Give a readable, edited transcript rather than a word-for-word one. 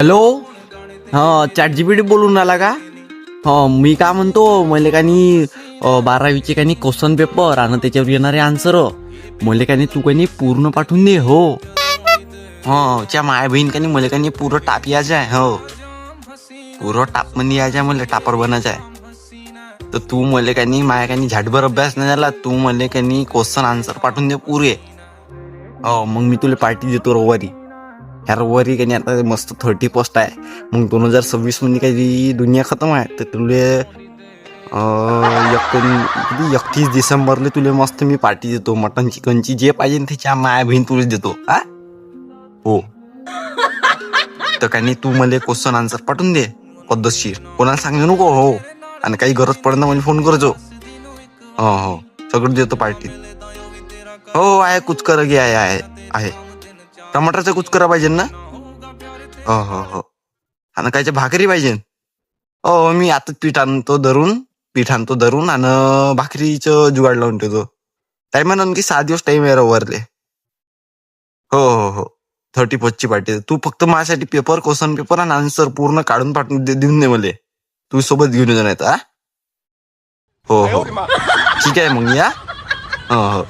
Hello. हा, chat GPT बोलून राहिला का? मी काय म्हणतो, मले कानी 12वीचे कानी क्वेश्चन पेपर आणि त्याच्यावर येणारे आन्सर मले कानी तू कानी पूर्ण पाठवून दे. हो च्या माय बहीण कानी मले कानी पूर्ण टाप यायचं आहे. हो, पूर्ण टाप मध्ये यायचं आहे, मला टापर बनायचं आहे. तर तू मले कानी माया कानी झाटभर अभ्यास नाही झाला, तू मले कानी क्वेश्चन आन्सर पाठवून दे पुरे. हो, मग मी तुला पार्टी देतो रविवारी. ह्या रविवारी काही आता मस्त 30 आहे. मग 2026 मध्ये काही दुनिया खतम आहे. तर तुले 31 डिसेंबरला तुले मस्त मी पार्टी देतो. मटन चिकनची जे पाहिजे त्याच्या माया बहीण तुलाच देतो. हा, हो. तर काही तू मला क्वेश्चन आन्सर पाठवून दे पद्धतशीर, कोणाला सांगू नको. हो, आणि काही गरज पडणार मला फोन करजो. हो, सगळं देतो पार्टी. हो, आहे कुछ कर घे, आहे टमाटरचं कुछ करा पाहिजे ना. हो, आणि कायच्या भाकरी पाहिजे. हो, मी आता पीठ आणतो धरून आणि भाकरीचं जुगाड लावून ठेवतो. टाइम आहे ना, की 6 दिवस टाइम आहे रविवारले. हो, 31ची पार्टी. तू फक्त माझ्यासाठी क्वेश्चन पेपर आणि आन्सर पूर्ण काढून पाठवून देऊन दे मला. तू सोबत घेऊन येतो नाही तर. हो, ठीक आहे मग या. हो.